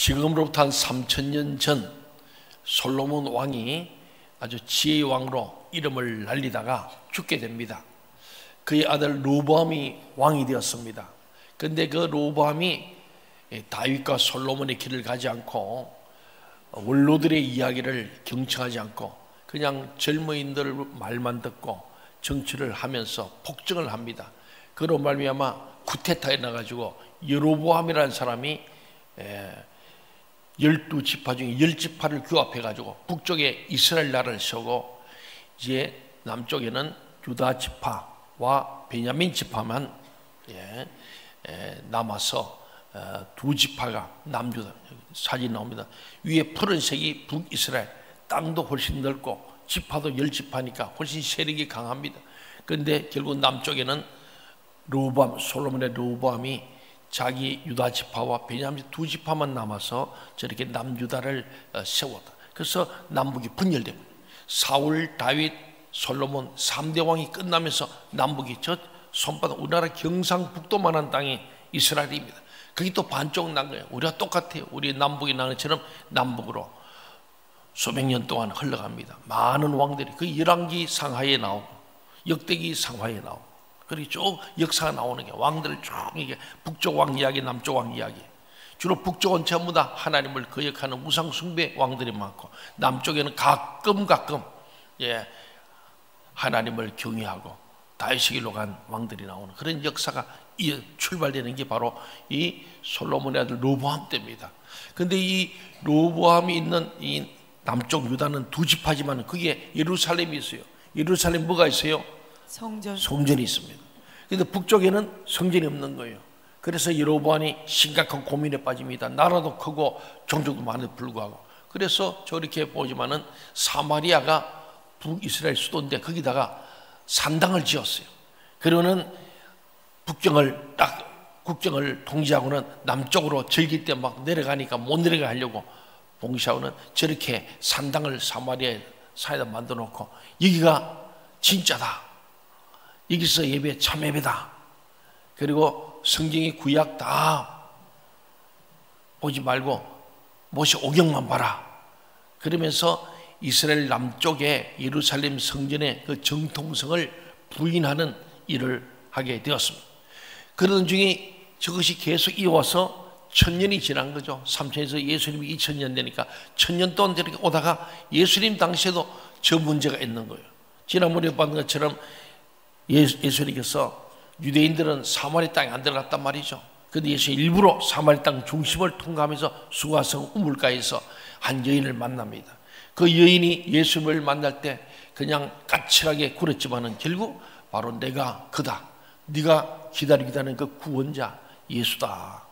지금으로부터 한 3000년 전 솔로몬 왕이 아주 지혜의 왕으로 이름을 날리다가 죽게 됩니다. 그의 아들 르호보암이 왕이 되었습니다. 그런데 그 르호보암이 다윗과 솔로몬의 길을 가지 않고 원로들의 이야기를 경청하지 않고 그냥 젊은이들 말만 듣고 정치를 하면서 폭정을 합니다. 그로 말미암아 쿠데타에 나가지고 여로보암이라는 사람이 12지파 중에 10지파를 규합해가지고 북쪽에 이스라엘 나라를 세우고 이제 남쪽에는 유다 지파와 베냐민 지파만 남아서 두 지파가 남유다. 사진 나옵니다. 위에 푸른색이 북이스라엘, 땅도 훨씬 넓고 지파도 10지파니까 훨씬 세력이 강합니다. 그런데 결국 남쪽에는 르호보암, 솔로몬의 르호보암이 자기 유다 지파와 베냐민 두 지파만 남아서 저렇게 남유다를 세웠다. 그래서 남북이 분열됩니다. 사울, 다윗, 솔로몬 3대 왕이 끝나면서 남북이 저 손바닥 우리나라 경상북도만한 땅이 이스라엘입니다. 그게 또 반쪽 난 거예요. 우리가 똑같아요. 우리 남북이 나는 것처럼 남북으로 수백 년 동안 흘러갑니다. 많은 왕들이 그 열왕기 상하에 나오고 역대기 상하에 나오고 그리고 쭉 역사가 나오는 게 왕들 쭉 이게 북쪽 왕 이야기, 남쪽 왕 이야기. 주로 북쪽은 전부 다 하나님을 거역하는 우상 숭배 왕들이 많고 남쪽에는 가끔 하나님을 경외하고 다윗의 길로 간 왕들이 나오는 그런 역사가 출발되는 게 바로 이 솔로몬의 아들 르호보암 때입니다. 그런데 이 르호보암이 있는 이 남쪽 유다는 두 지파지만 그게 예루살렘이 있어요. 예루살렘 뭐가 있어요? 성전이 있습니다. 그런데 북쪽에는 성전이 없는 거예요. 그래서 여로보암이 심각한 고민에 빠집니다. 나라도 크고 종족도 많은데 불구하고. 그래서 저렇게 보지만은 사마리아가 북이스라엘 수도인데 거기다가 산당을 지었어요. 그러고는 국정을 통제하고는 남쪽으로 절기 때 막 내려가니까 못 내려가 하려고 봉시하고는 저렇게 산당을 사마리아에 사이다 만들어 놓고 여기가 진짜다. 여기서 예배 참 예배다. 그리고 성경의 구약 다 보지 말고 모세 오경만 봐라. 그러면서 이스라엘 남쪽에 예루살렘 성전의 그 정통성을 부인하는 일을 하게 되었습니다. 그러던 중에 저것이 계속 이어와서 1000년이 지난 거죠. 3000에서 예수님이 2000년 되니까 1000년 동안 저렇게 오다가 예수님 당시에도 저 문제가 있는 거예요. 지난번에 봤던 것처럼 예수님께서 유대인들은 사마리 땅에 안 들어갔단 말이죠. 그런데 예수님 일부러 사마리 땅 중심을 통과하면서 수가성 우물가에서 한 여인을 만납니다. 그 여인이 예수님을 만날 때 그냥 까칠하게 굴었지만은 결국 바로 내가 그다. 네가 기다리게 하는 그 구원자 예수다.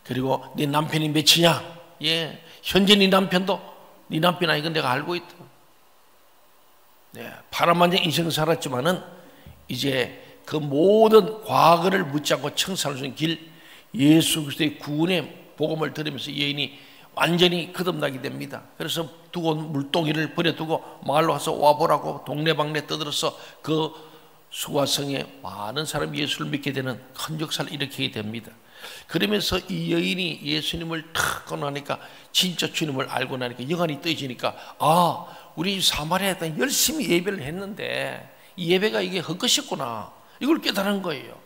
그리고 네 남편이 몇이냐? 현재 네 남편도 네 남편 아니건 내가 알고 있다. 파란만장 인생 살았지만은 이제 그 모든 과거를 묻지 않고 청산할 수 있는 길 예수 그리스도의 구원의 복음을 들으면서 여인이 완전히 거듭나게 됩니다. 그래서 두고 물동이를 버려두고 마을로 와서 와보라고 동네방네 떠들어서 그 수가성에 많은 사람이 예수를 믿게 되는 큰 역사를 일으키게 됩니다. 그러면서 이 여인이 예수님을 탁 꺼내니까 진짜 주님을 알고 나니까 영안이 떠지니까 우리 사마리아에 열심히 예배를 했는데 이 예배가 이게 헛것이구나 이걸 깨달은 거예요.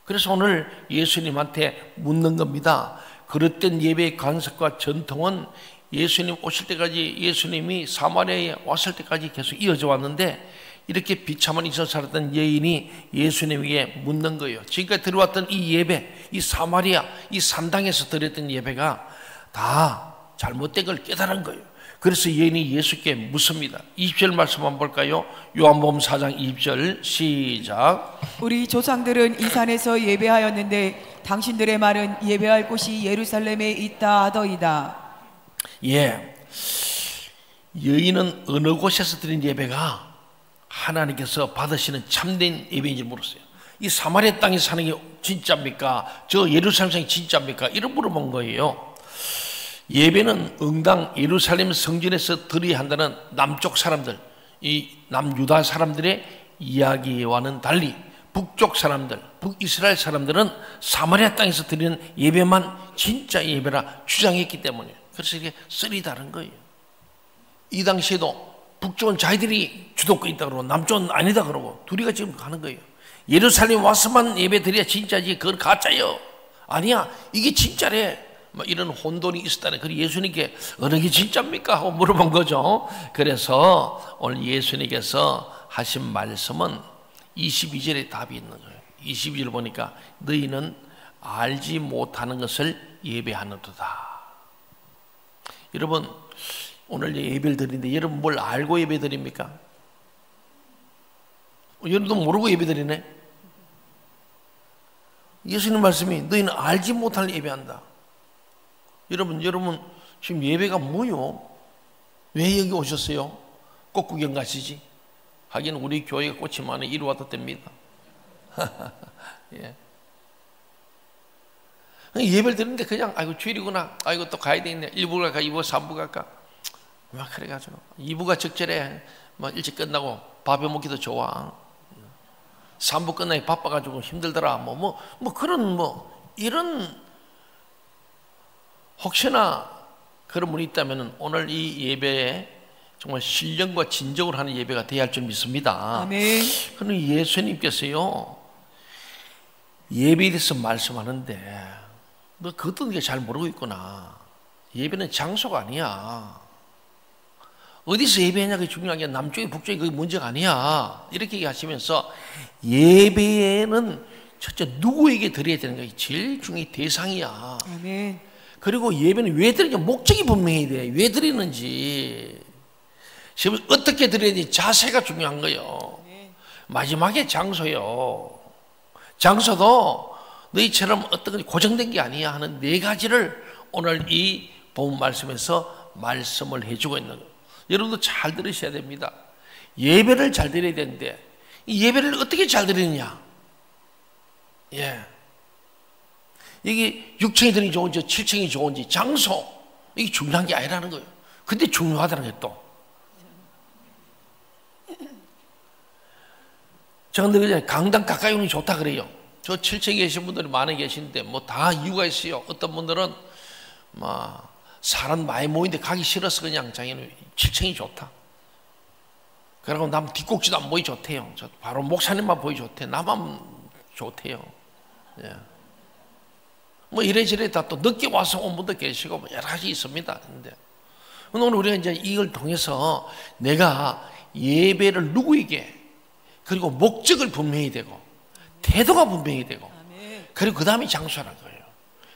그래서 오늘 예수님한테 묻는 겁니다. 그릇된 예배의 관습과 전통은 예수님 오실 때까지 예수님이 사마리아에 왔을 때까지 계속 이어져 왔는데 이렇게 비참한 인생 살았던 여인이 예수님에게 묻는 거예요. 지금까지 들어왔던 이 예배, 이 사마리아, 이 산당에서 드렸던 예배가 다 잘못된 걸 깨달은 거예요. 그래서 여인이 예수께 묻습니다. 20절 말씀 한번 볼까요? 요한복음 4장 20절 시작. 우리 조상들은 이 산에서 예배하였는데 당신들의 말은 예배할 곳이 예루살렘에 있다 하더이다. 여인은 어느 곳에서 드린 예배가 하나님께서 받으시는 참된 예배인지 물었어요. 이 사마리아 땅에 사는 게 진짜입니까? 저 예루살렘 상이 진짜입니까? 이런 물어본 거예요. 예배는 응당 예루살렘 성전에서 드려야 한다는 남쪽 사람들, 이 남유다 사람들의 이야기와는 달리 북쪽 사람들, 북이스라엘 사람들은 사마리아 땅에서 드리는 예배만 진짜 예배라 주장했기 때문에 그래서 이게 썰이 다른 거예요. 이 당시에도 북쪽은 자기들이 주도권 있다 그러고 남쪽은 아니다 그러고 둘이가 지금 가는 거예요. 예루살렘 와서만 예배 드려야 진짜지 그건 가짜예요. 아니야 이게 진짜래. 이런 혼돈이 있었다네. 그래서 예수님께 어느 게 진짜입니까? 하고 물어본 거죠. 그래서 오늘 예수님께서 하신 말씀은 22절에 답이 있는 거예요. 22절 보니까 너희는 알지 못하는 것을 예배하는도다. 여러분 오늘 예배를 드리는데 여러분 뭘 알고 예배 드립니까? 여러분도 모르고 예배 드리네. 예수님 말씀이 너희는 알지 못할 예배한다. 여러분 지금 예배가 뭐요? 왜 여기 오셨어요? 꼭 구경 가시지? 하긴 우리 교회가 꽃이 많아 이리 와도 됩니다. 예. 예배를 드리는데 그냥 아이고 주일이구나. 아이고 또 가야 되겠네. 1부 갈까 2부 3부 갈까. 막 그래가지고 2부가 적절해. 막 일찍 끝나고 밥에 먹기도 좋아. 3부 끝나기 바빠가지고 힘들더라. 그런 이런 혹시나 그런 분이 있다면 오늘 이 예배에 정말 신령과 진정으로 하는 예배가 되어야 할 줄 믿습니다. 아멘. 그런데 예수님께서요 예배에 대해서 말씀하는데 너 그것도 잘 모르고 있구나. 예배는 장소가 아니야. 어디서 예배하냐가 중요한 게 남쪽이 북쪽이 그게 문제가 아니야. 이렇게 얘기하시면서 예배는 첫째 누구에게 드려야 되는 게 제일 중요한 대상이야. 아멘. 그리고 예배는 왜 드리는지 목적이 분명해야 돼. 왜 드리는지 지금 어떻게 드려야 되는지 자세가 중요한 거예요. 마지막에 장소요. 장소도 너희처럼 어떤 고정된 게 아니야 하는 네 가지를 오늘 이 본 말씀에서 말씀을 해주고 있는 거예요. 여러분도 잘 들으셔야 됩니다. 예배를 잘 드려야 되는데 이 예배를 어떻게 잘 드리느냐. 예. 이게 6층이 드리는 좋은지 7층이 좋은지 장소 이게 중요한 게 아니라는 거예요. 근데 중요하다는 게 또 제가 늘 강당 가까이 오는 게 좋다 그래요. 저 7층에 계신 분들이 많이 계신데 다 이유가 있어요. 어떤 분들은 사람 많이 모이는데 가기 싫어서 그냥 자기는 7층이 좋다. 그러고 남 뒷꼭지도 안 보이 좋대요. 바로 목사님만 보이 좋대. 나만 좋대요. 예. 이래저래 다 또 늦게 와서 온 분도 계시고 여러 가지 있습니다. 근데 오늘 우리가 이제 이걸 통해서 내가 예배를 누구에게 그리고 목적을 분명히 되고 태도가 분명히 되고 그리고 그 다음에 장소라는 거예요.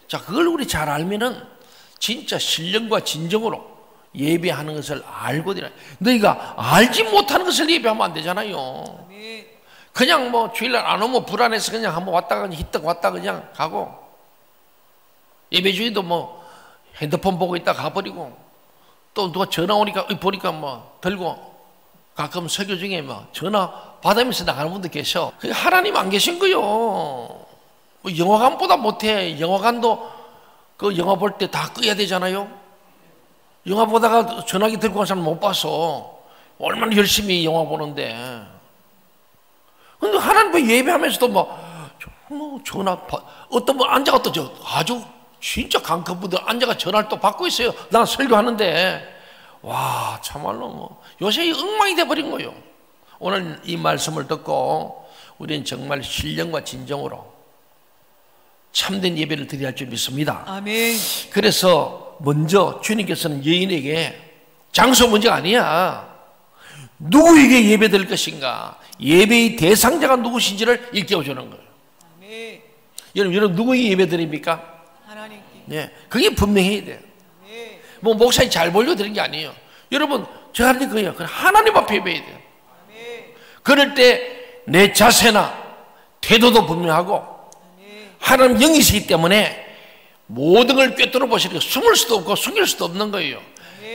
자, 그걸 우리 잘 알면은 진짜 신령과 진정으로 예배하는 것을 알고 되라. 너희가 알지 못하는 것을 예배하면 안 되잖아요. 그냥 주일날 안 오면 불안해서 그냥 한번 왔다가 히떡 왔다 그냥 가고 예배 중에도 핸드폰 보고 있다 가버리고 또 누가 전화 오니까 보니까 들고 가끔 설교 중에 전화 받으면서 나가는 분도 계셔. 그게 하나님 안 계신 거요. 영화관보다 못해. 영화관도 그 영화 볼 때 다 끄야 되잖아요. 영화 보다가 전화기 들고 간 사람 못 봐서 얼마나 열심히 영화 보는데. 근데 하나님 예배하면서도 전화 어떤 분 앉아가 또 아주 진짜 강큰 분들 앉아가 전화를 또 받고 있어요. 난 설교하는데 와 참말로 요새 엉망이 돼버린 거예요. 오늘 이 말씀을 듣고 우리는 정말 신령과 진정으로 참된 예배를 드려야 할 줄 믿습니다. 아멘. 그래서 먼저 주님께서는 여인에게 장소 문제가 아니야. 누구에게 예배 드릴 것인가? 예배의 대상자가 누구신지를 일깨워주는 거예요. 아멘. 여러분 누구에게 예배 드립니까? 하나님께. 네, 그게 분명해야 돼요. 목사님 잘 보여드리는 게 아니에요. 여러분 제가 하는 게 그거예요. 하나님 앞에 예배해야 돼요. 그럴 때 내 자세나 태도도 분명하고 하나님 영이시기 때문에 모든 걸 꿰뚫어 보시니까 숨을 수도 없고 숨길 수도 없는 거예요.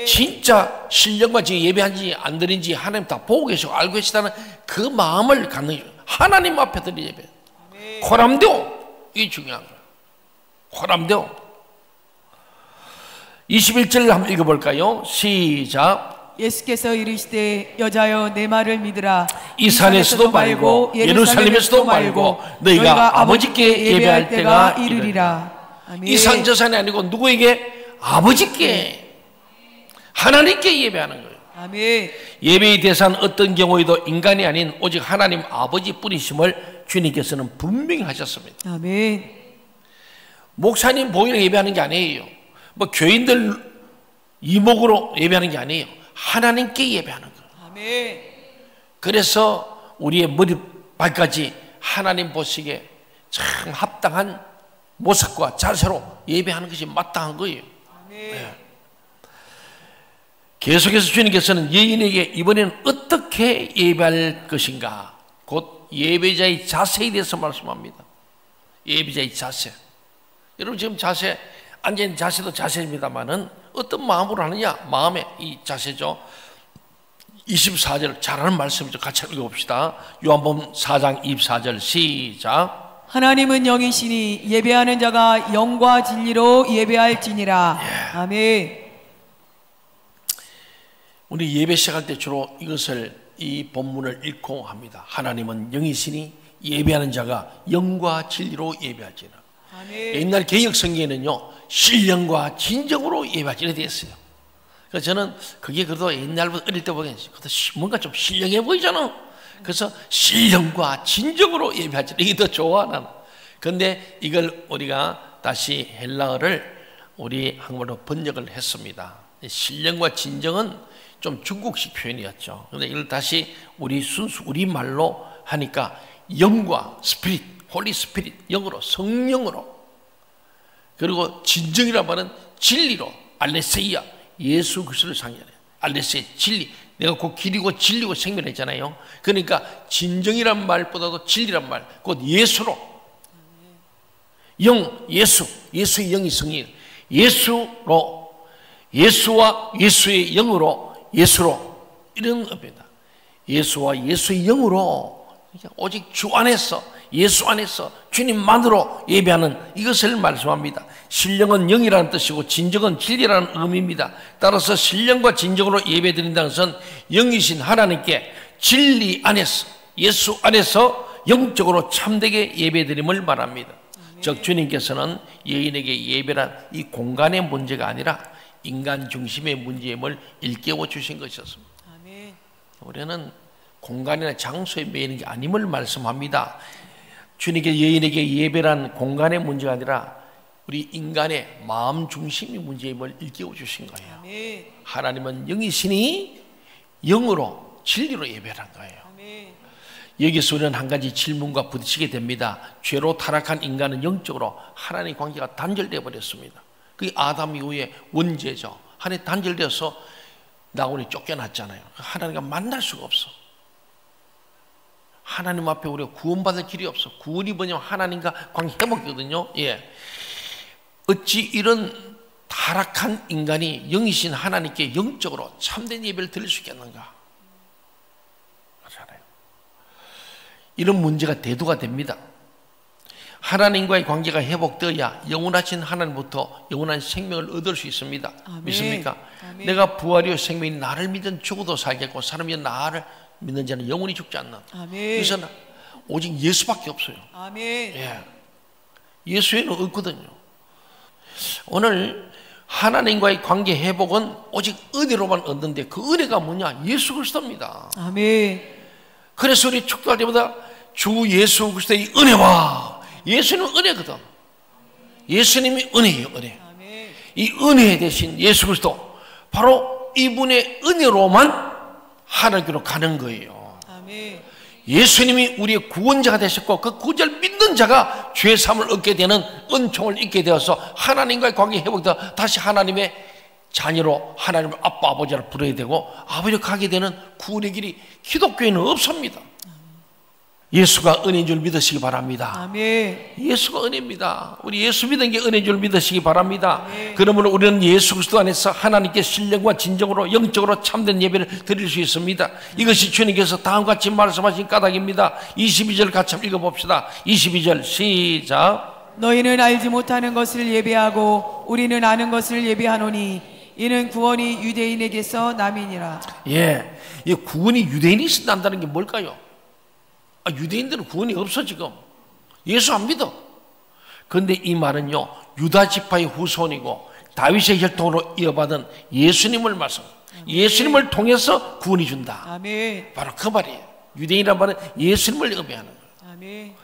진짜 신령과 지금 예배한지 안 드린지 하나님 다 보고 계시고 알고 계시다는 그 마음을 갖는 거예요. 하나님 앞에 드린 예배. 호람되오. 이게 중요한 거예요. 호람되오. 21절 한번 읽어볼까요? 시작. 예수께서 이르시되 여자여 내 말을 믿으라. 이 산에서도 말고 예루살렘에서도 말고 너희가 아버지께 예배할 때가 이르리라. 아멘. 이 산 저 산이 아니고 누구에게? 아버지께, 하나님께 예배하는 거예요. 아멘. 예배의 대상은 어떤 경우에도 인간이 아닌 오직 하나님 아버지뿐이심을 주님께서는 분명히 하셨습니다. 아멘. 목사님 보이는 예배하는 게 아니에요. 뭐 교인들 이목으로 예배하는 게 아니에요. 하나님께 예배하는 거예요. 아멘. 그래서 우리의 머리 발까지 하나님 보시기에 참 합당한 모습과 자세로 예배하는 것이 마땅한 거예요. 아멘. 네. 계속해서 주님께서는 여인에게 이번에는 어떻게 예배할 것인가, 곧 예배자의 자세에 대해서 말씀합니다. 예배자의 자세. 여러분 지금 자세, 앉아있는 자세도 자세입니다만은 어떤 마음으로 하느냐, 마음의 이 자세죠. 24절 잘하는 말씀이죠. 같이 읽어봅시다. 요한복음 4장 24절 시작. 하나님은 영이시니 예배하는 자가 영과 진리로 예배할지니라. 아멘. 우리 예배 시작할 때 주로 이 본문을 읽고 합니다. 하나님은 영이시니 예배하는 자가 영과 진리로 예배할지니라. 아멘. 옛날 개역 성경에는요 신령과 진정으로 예배할지라 되어 있어요. 그래서 저는 그게 그래도 옛날부터 어릴 때 보기엔 뭔가 좀 신령해 보이잖아. 그래서 신령과 진정으로 예배할지라, 이게 더 좋아 나는. 그런데 이걸 우리가 다시 헬라어를 우리 한국말로 번역을 했습니다. 신령과 진정은 좀 중국식 표현이었죠. 그런데 이걸 다시 우리 순수 우리말로 하니까 영과 스피릿, 홀리 스피릿, 영으로, 성령으로, 그리고 진정이란 말은 진리로, 알레세이아, 예수 그리스도를 상징하는 알레세이아, 진리. 내가 곧 길이고 진리고 생명했잖아요. 그러니까 진정이란 말보다도 진리란 말, 곧 예수로, 영, 예수의 영이 성령, 예수로, 예수와 예수의 영으로, 예수로, 이런 의미입니다. 예수와 예수의 영으로, 오직 주 안에서, 예수 안에서 주님만으로 예배하는 이것을 말씀합니다. 신령은 영이라는 뜻이고 진정은 진리라는 의미입니다. 따라서 신령과 진정으로 예배드린다는 것은 영이신 하나님께 진리 안에서, 예수 안에서 영적으로 참되게 예배드림을 말합니다. 즉 주님께서는 여인에게 예배란 이 공간의 문제가 아니라 인간 중심의 문제임을 일깨워 주신 것이었습니다. 아멘. 우리는 공간이나 장소에 매이는 게 아님을 말씀합니다. 주님께 여인에게 예배란 공간의 문제가 아니라 우리 인간의 마음 중심의 문제임을 일깨워 주신 거예요. 아멘. 하나님은 영이시니 영으로 진리로 예배란 거예요. 아멘. 여기서 우리는 한 가지 질문과 부딪히게 됩니다. 죄로 타락한 인간은 영적으로 하나님의 관계가 단절되어 버렸습니다. 그게 아담 이후의 원죄죠. 하나님 단절되어서 나홀이 쫓겨났잖아요. 하나님과 만날 수가 없어. 하나님 앞에 우리가 구원받을 길이 없어. 구원이 뭐냐면 하나님과 관계 회복이거든요. 예. 어찌 이런 타락한 인간이 영이신 하나님께 영적으로 참된 예배를 드릴 수 있겠는가? 그렇잖아요. 이런 문제가 대두가 됩니다. 하나님과의 관계가 회복되어야 영원하신 하나님부터 영원한 생명을 얻을 수 있습니다. 아멘. 믿습니까? 아멘. 내가 부활이요 생명이 나를 믿은 죽어도 살겠고 사람이 나를 믿는 자는 영원히 죽지 않는. 아멘. 그래서 오직 예수밖에 없어요. 아멘. 예. 예수에는 없거든요. 오늘 하나님과의 관계 회복은 오직 은혜로만 얻는데 그 은혜가 뭐냐? 예수 그리스도입니다. 아멘. 그래서 우리 축도할 때마다 주 예수 그리스도의 은혜와, 예수는 은혜거든. 예수님이 은혜예요, 은혜. 아멘. 이 은혜 대신 예수 그리스도, 바로 이분의 은혜로만 하늘교로 가는 거예요. 아멘. 예수님이 우리의 구원자가 되셨고 그 구원자를 믿는 자가 죄 사함을 얻게 되는 은총을 잊게 되어서 하나님과의 관계 회복되어 다시 하나님의 자녀로 하나님을 아빠 아버지를 부르게 되고 아버지로 가게 되는 구원의 길이 기독교에는 없습니다. 예수가 은혜인 줄 믿으시기 바랍니다. 아멘. 예수가 은혜입니다. 우리 예수 믿는 게 은혜인 줄 믿으시기 바랍니다. 아멘. 그러므로 우리는 예수 그리스도 안에서 하나님께 신령과 진정으로 영적으로 참된 예배를 드릴 수 있습니다. 이것이 주님께서 다음과 같이 말씀하신 까닭입니다. 22절 같이 한번 읽어봅시다. 22절 시작. 너희는 알지 못하는 것을 예배하고 우리는 아는 것을 예배하노니 이는 구원이 유대인에게서 남이니라. 예, 이 구원이 유대인에게서 난다는 게 뭘까요? 유대인들은 구원이 없어 지금. 예수 안 믿어. 그런데 이 말은요, 유다 지파의 후손이고 다윗의 혈통으로 이어받은 예수님을 말씀. 예수님을 통해서 구원이 준다. 아멘. 바로 그 말이에요. 유대인이란 말은 예수님을 의미하는 거예요. 아멘.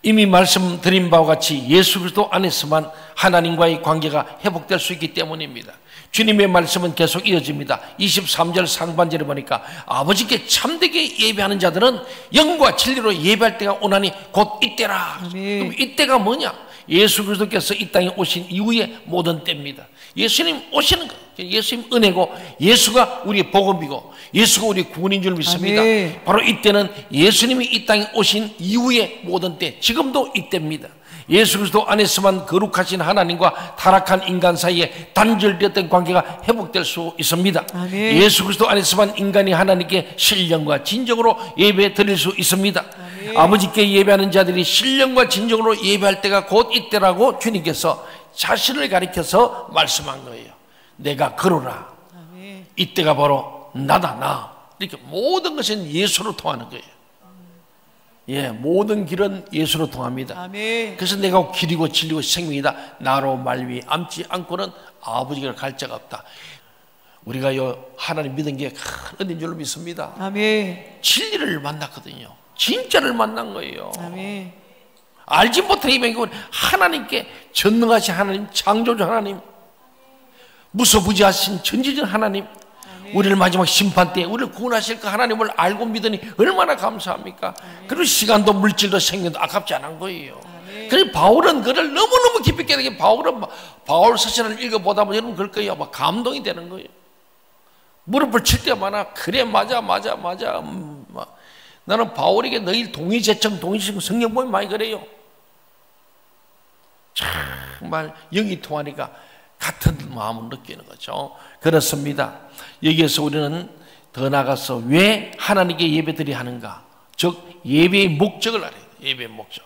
이미 말씀드린 바와 같이 예수 그리스도 안에서만 하나님과의 관계가 회복될 수 있기 때문입니다. 주님의 말씀은 계속 이어집니다. 23절 상반절에 보니까 아버지께 참되게 예배하는 자들은 영과 진리로 예배할 때가 오나니 곧 이때라. 그럼 이때가 뭐냐? 예수 그리스도께서 이 땅에 오신 이후의 모든 때입니다. 예수님 오시는 거예요. 예수님 은혜고 예수가 우리의 복음이고 예수가 우리의 구원인 줄 믿습니다. 아멘. 바로 이때는 예수님이 이 땅에 오신 이후의 모든 때, 지금도 이때입니다. 예수 그리스도 안에서만 거룩하신 하나님과 타락한 인간 사이에 단절되었던 관계가 회복될 수 있습니다. 아멘. 예수 그리스도 안에서만 인간이 하나님께 신령과 진정으로 예배 드릴 수 있습니다. 아멘. 아버지께 예배하는 자들이 신령과 진정으로 예배할 때가 곧 이때라고 주님께서 자신을 가리켜서 말씀한 거예요. 내가 그러라. 아멘. 이때가 바로 나다, 나. 이렇게 모든 것은 예수로 통하는 거예요. 예, 모든 길은 예수로 통합니다. 아멘. 그래서 내가 길이고 진리고 생명이다. 나로 말미암지 않고는 아버지가 갈 자가 없다. 우리가요, 하나님 믿은 게 큰 은혜인 줄로 믿습니다. 아멘. 진리를 만났거든요. 진짜를 만난 거예요. 아멘. 알지 못하는 이방인은 하나님께 전능하신 하나님, 창조주 하나님, 무소부지하신 전지전 하나님, 우리를 마지막 심판 때 우리를 구원하실 그 하나님을 알고 믿으니 얼마나 감사합니까? 그리고 시간도 물질도 생명도 아깝지 않은 거예요. 그래서 바울은 그를 너무너무 깊이 깨닫게, 바울 서신을 읽어보다 보면 여러분 그럴 거예요. 막 감동이 되는 거예요. 무릎을 칠 때마다 그래 맞아. 나는 바울에게 너희 동의제청 성령 보면 많이 그래요. 정말 영이 통하니까 같은 마음을 느끼는 거죠. 그렇습니다. 여기에서 우리는 더 나아가서 왜 하나님께 예배드려야 하는가, 즉 예배의 목적을 알아야 돼요. 예배의 목적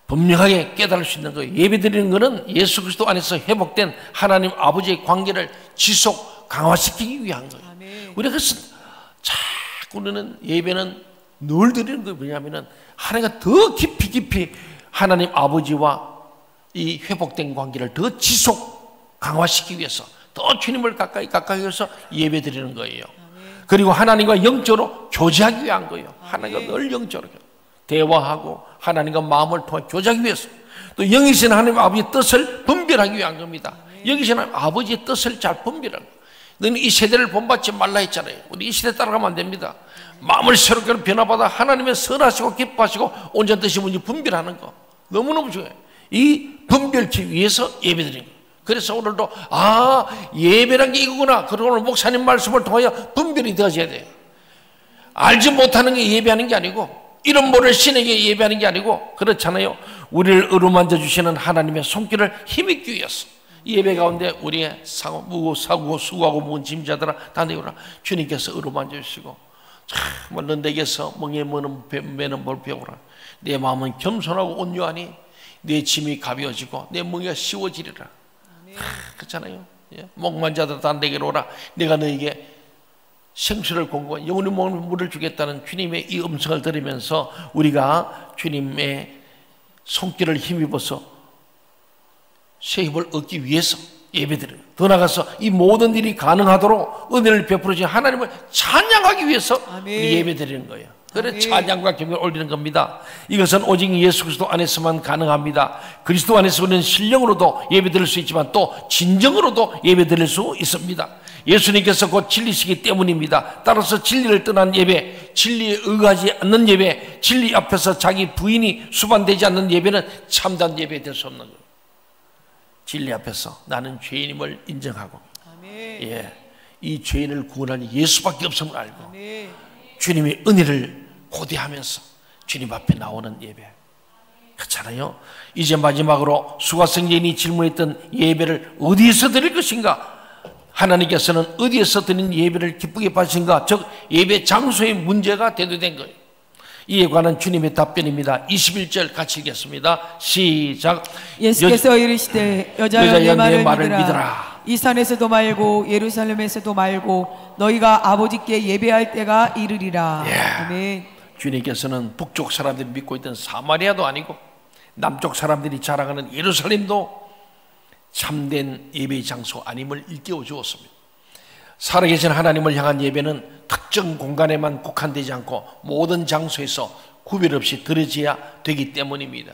분명하게 깨달을 수 있는 거예요. 예배드리는 것은 예수 그리스도 안에서 회복된 하나님 아버지의 관계를 지속 강화시키기 위한 거예요. 아멘. 우리가 그래서 자꾸 우리는 예배는 늘 드리는 거예요. 왜냐하면 하나님과 더 깊이 하나님 아버지와 이 회복된 관계를 더 지속 강화시키기 위해서 더 주님을 가까이 해서 예배 드리는 거예요. 아멘. 그리고 하나님과 영적으로 교제하기 위한 거예요. 하나님과 늘 영적으로 대화하고 하나님과 마음을 통해 교제하기 위해서, 또 영이신 하나님 아버지의 뜻을 분별하기 위한 겁니다. 영이신 하나님 아버지의 뜻을 잘 분별하는 거예요. 너는 이 세대를 본받지 말라 했잖아요. 우리 이 시대 따라가면 안 됩니다. 마음을 새롭게 변화받아 하나님의 선하시고 기뻐하시고 온전한 뜻이 뭔지 분별하는 거 너무너무 중요해요. 이 분별치 위해서 예배드리는 거예요. 그래서 오늘도 예배란 게 이거구나. 그리고 오늘 목사님 말씀을 통하여 분별이 되어져야 돼요. 알지 못하는 게 예배하는 게 아니고, 이런 모를 신에게 예배하는 게 아니고, 그렇잖아요. 우리를 어루만져 주시는 하나님의 손길을 힘입기 위해서 이 예배 가운데 우리의 사고 수고하고 무거운 짐자들아 다 내오라. 주님께서 어루만져 주시고, 참 넌 내게서 멍에 매는 뭘 배우라. 내 마음은 겸손하고 온유하니 내 짐이 가벼워지고 내 멍에가 쉬워지리라. 그렇잖아요. 목만 자들 다 내게로 오라. 내가 너에게 생수를 공급하고 영원히 먹는 물을 주겠다는 주님의 이 음성을 들으면서 우리가 주님의 손길을 힘입어서 새 힘을 얻기 위해서 예배드려요. 더 나아가서 이 모든 일이 가능하도록 은혜를 베풀어 주신 하나님을 찬양하기 위해서 우리 예배드리는 거예요. 그래 찬양과 경배를 올리는 겁니다. 이것은 오직 예수 그리스도 안에서만 가능합니다. 그리스도 안에서 우리는 신령으로도 예배드릴 수 있지만 또 진정으로도 예배드릴 수 있습니다. 예수님께서 곧 진리시기 때문입니다. 따라서 진리를 떠난 예배, 진리에 의하지 않는 예배, 진리 앞에서 자기 부인이 수반되지 않는 예배는 참된 예배 될 수 없는 거예요. 진리 앞에서 나는 죄인임을 인정하고, 이 죄인을 구원하는 예수밖에 없음을 알고, 주님의 은혜를 고대하면서 주님 앞에 나오는 예배. 그렇잖아요. 이제 마지막으로 수가성제인이 질문했던 예배를 어디에서 드릴 것인가? 하나님께서는 어디에서 드리는 예배를 기쁘게 받으신가? 즉 예배 장소의 문제가 대두된 거예요. 이에 관한 주님의 답변입니다. 21절 같이 읽겠습니다. 시작. 예수께서 이르시되 여자여 내 말을 믿으라. 이 산에서도 말고 예루살렘에서도 말고 너희가 아버지께 예배할 때가 이르리라. 아멘. 주님께서는 북쪽 사람들이 믿고 있던 사마리아도 아니고 남쪽 사람들이 자랑하는 예루살렘도 참된 예배의 장소 아님을 일깨워 주었습니다. 살아계신 하나님을 향한 예배는 특정 공간에만 국한되지 않고 모든 장소에서 구별 없이 드려져야 되기 때문입니다.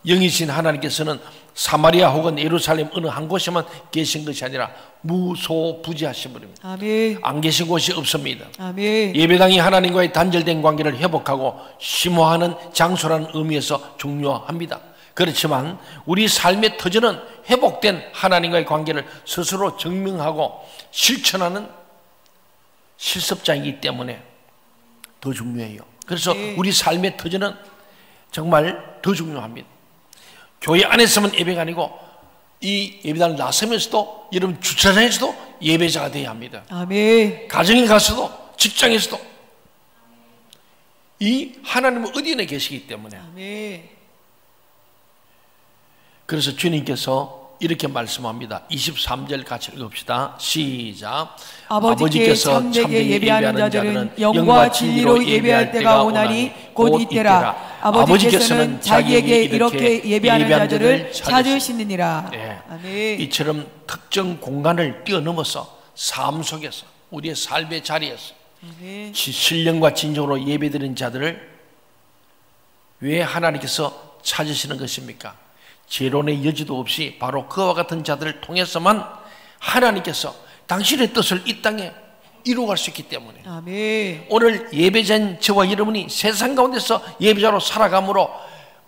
영이신 하나님께서는 사마리아 혹은 예루살렘 어느 한 곳에만 계신 것이 아니라 무소부지하신 분입니다. 아멘. 안 계신 곳이 없습니다. 아멘. 예배당이 하나님과의 단절된 관계를 회복하고 심화하는 장소라는 의미에서 중요합니다. 그렇지만 우리 삶의 터전은 회복된 하나님과의 관계를 스스로 증명하고 실천하는 실습자이기 때문에 더 중요해요. 그래서 우리 삶의 터전은 정말 더 중요합니다. 교회 안에서만 예배가 아니고 이 예배당을 나서면서도 여러분 주차장에서도 예배자가 되어야 합니다. 아멘. 가정에 가서도 직장에서도 이 하나님은 어디에 계시기 때문에. 아멘. 그래서 주님께서 이렇게 말씀합니다. 23절 같이 읽읍시다. 시작. 아버지께서 참되게 예배하는 자들은 영과 진리로 예배할 때가 오나니 곧 이때라. 아버지께서는 자기에게 이렇게 예배하는 자들을 찾으시느니라. 네. 아멘. 이처럼 특정 공간을 뛰어넘어서 삶 속에서 우리의 삶의 자리에서 아멘. 신령과 진정으로 예배드리는 자들을 왜 하나님께서 찾으시는 것입니까? 재론의 여지도 없이 바로 그와 같은 자들을 통해서만 하나님께서 당신의 뜻을 이 땅에 이루어갈 수 있기 때문에. 아멘. 오늘 예배자인 저와 여러분이 세상 가운데서 예배자로 살아감으로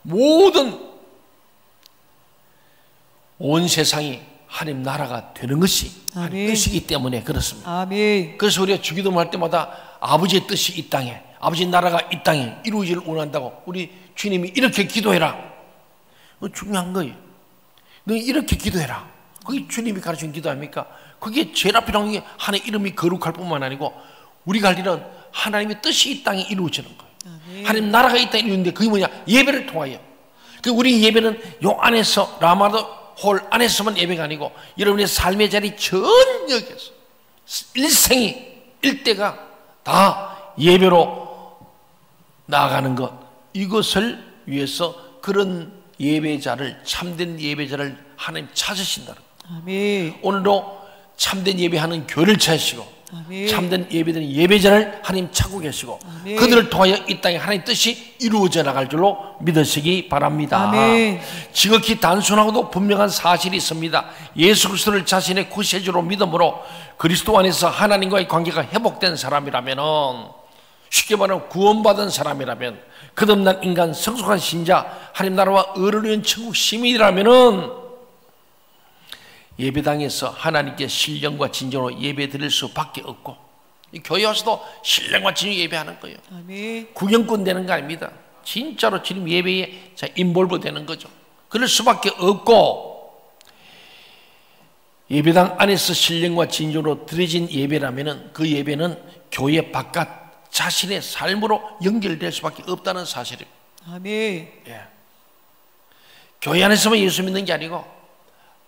모든 온 세상이 하나님 나라가 되는 것이 하나님 뜻이기 때문에 그렇습니다. 아멘. 그래서 우리가 주기도할 때마다 아버지의 뜻이 이 땅에, 아버지 나라가 이 땅에 이루어지기를 원한다고 우리 주님이 이렇게 기도해라. 중요한 거예요. 너 이렇게 기도해라. 그게 주님이 가르친 기도 아닙니까? 그게 제일 앞에 나오는 게 하나님의 이름이 거룩할 뿐만 아니고 우리가 할 일은 하나님의 뜻이 이 땅에 이루어지는 거예요. 아멘. 하나님 나라가 이 땅에 이루어지는데 그게 뭐냐? 예배를 통하여. 그 우리 예배는 요 안에서 라마도 홀 안에서만 예배가 아니고 여러분의 삶의 자리 전 역에서 일생이 일대가 다 예배로 나아가는 것, 이것을 위해서 그런 예배자를, 참된 예배자를 하나님 찾으신다는 거예요. 아멘. 오늘도 참된 예배하는 교회를 찾으시고 아멘. 참된 예배드리는 예배자를 하나님 찾고 계시고 아멘. 그들을 통하여 이 땅에 하나님 뜻이 이루어져 나갈 줄로 믿으시기 바랍니다. 아멘. 지극히 단순하고도 분명한 사실이 있습니다. 예수 그리스도를 자신의 구세주로 믿음으로 그리스도 안에서 하나님과의 관계가 회복된 사람이라면, 쉽게 말하면 구원받은 사람이라면, 거듭난 인간, 성숙한 신자, 하나님 나라와 의를 위한 천국 시민이라면은 예배당에서 하나님께 신령과 진정으로 예배 드릴 수밖에 없고, 교회 와서도 신령과 진정으로 예배하는 거예요. 아멘. 구경꾼 되는 거 아닙니다. 진짜로 주님 예배에 인볼브 되는 거죠. 그럴 수밖에 없고, 예배당 안에서 신령과 진정으로 드려진 예배라면은 그 예배는 교회 바깥 자신의 삶으로 연결될 수밖에 없다는 사실입니다. 아멘. 예. 교회 안에서만 예수 믿는 게 아니고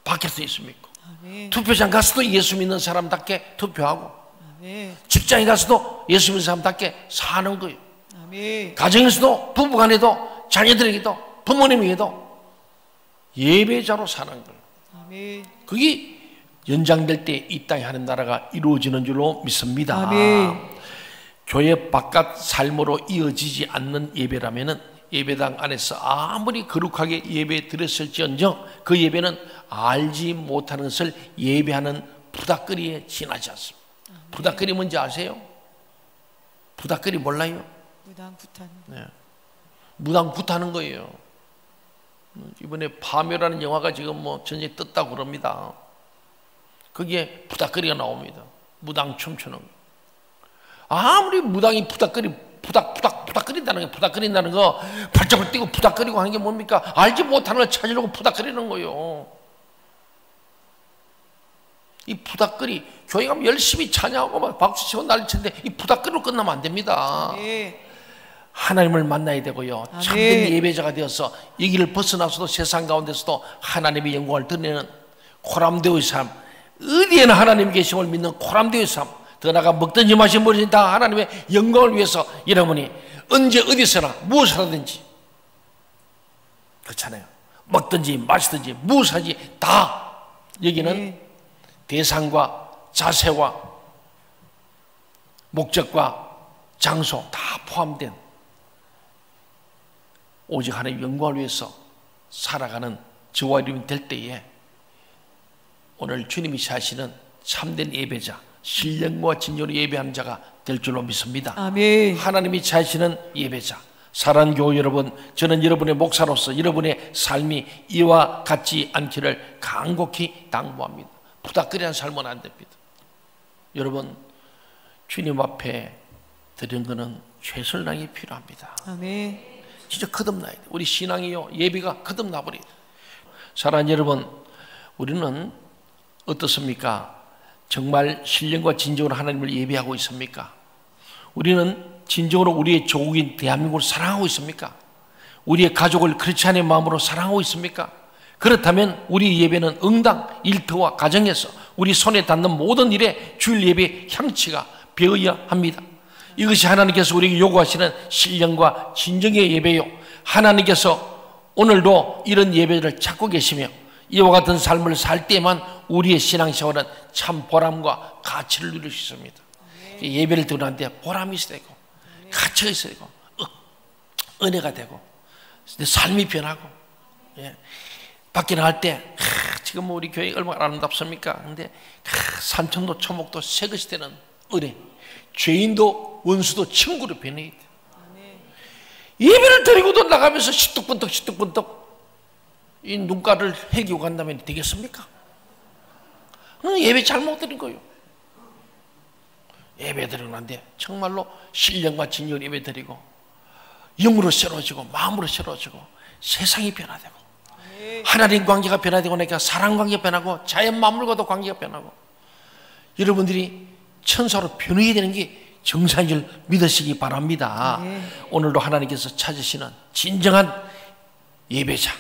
밖에서 예수 믿고, 아멘. 투표장 가서도 예수 믿는 사람답게 투표하고, 아멘. 직장에 가서도 예수 믿는 사람답게 사는 거예요. 아멘. 가정에서도, 부부간에도, 자녀들에게도, 부모님에게도 예배자로 사는 거예요. 아멘. 그게 연장될 때 이 땅에 하는 나라가 이루어지는 줄로 믿습니다. 아멘. 교회 바깥 삶으로 이어지지 않는 예배라면은 예배당 안에서 아무리 거룩하게 예배 드렸을지언정 그 예배는 알지 못하는 것을 예배하는 부닥거리에 지나지 않습니다. 부닥거리 뭔지 아세요? 부닥거리 몰라요? 무당구탄. 네. 무당굿하는 거예요. 이번에 파묘라는 영화가 지금 뭐 전에 떴다고 그럽니다. 거기에 부닥거리가 나옵니다. 무당 춤추는 거. 아무리 무당이 부닥거린다는 거, 발작을 띄고 부닥거리고 하는 게 뭡니까? 알지 못하는 걸 찾으려고 부닥거리는 거예요. 이 부닥거리, 교회 가면 열심히 찬양하고 막 박수치고 난리치는데 이 부닥거리로 끝나면 안 됩니다. 네. 하나님을 만나야 되고요. 아멘. 참된 예배자가 되어서 이 길을 벗어나서도 세상 가운데서도 하나님의 영광을 드러내는 코람데오의 삶, 어디에나 하나님 계심을 믿는 코람되의 삶, 더 나아가 먹든지 마시든지 뭐든지 다 하나님의 영광을 위해서 여러분이 언제 어디서나 무엇을 하든지, 그렇잖아요. 먹든지 마시든지 무엇하지 다 여기는 대상과 자세와 목적과 장소 다 포함된 오직 하나님의 영광을 위해서 살아가는 저와 여러분이 될 때에 오늘 주님이 하시는 참된 예배자, 신령과 진정으로 예배하는 자가 될 줄로 믿습니다. 아멘. 하나님이 하시는 예배자, 사랑하는 교회 여러분, 저는 여러분의 목사로서 여러분의 삶이 이와 같지 않기를 간곡히 당부합니다. 부닥거리한 삶은 안 됩니다. 여러분, 주님 앞에 드리는 것은 최선을 다하기 필요합니다. 아멘. 진짜 거듭나야 돼. 우리 신앙이요, 예배가 거듭나버려요. 사랑하는 여러분, 우리는 어떻습니까? 정말 신령과 진정으로 하나님을 예배하고 있습니까? 우리는 진정으로 우리의 조국인 대한민국을 사랑하고 있습니까? 우리의 가족을 그리스도인의 마음으로 사랑하고 있습니까? 그렇다면 우리 예배는 응당, 일터와 가정에서 우리 손에 닿는 모든 일에 주일 예배의 향취가 배어야 합니다. 이것이 하나님께서 우리에게 요구하시는 신령과 진정의 예배요, 하나님께서 오늘도 이런 예배를 찾고 계시며 이와 같은 삶을 살 때만 우리의 신앙생활은 참 보람과 가치를 누릴 수 있습니다. 예배를 드리는데 보람이 있어야 되고 가치가 있어야 되고 은혜가 되고 삶이 변하고, 밖에 나갈 때 지금 우리 교회 얼마나 아름답습니까? 근데 산천도 초목도 새 것이 되는 은혜, 죄인도 원수도 친구로 변해야 돼. 예배를 드리고도 나가면서 시뚝분덕 이 눈가를 해기고 간다면 되겠습니까? 예배 잘못 드린 거예요. 예배 드리는데 정말로 신령과 진정으로 예배 드리고 영으로 새로워지고 마음으로 새로워지고 세상이 변화되고 하나님 관계가 변화되고 나니까 사랑 관계가 변하고 자연 만물과도 관계가 변하고 여러분들이 천사로 변해야 되는 게 정상인 줄 믿으시기 바랍니다. 오늘도 하나님께서 찾으시는 진정한 예배자,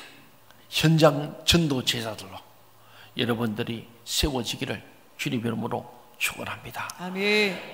현장 전도 제자들로 여러분들이 세워지기를 주님 이름으로 축원합니다. 아멘.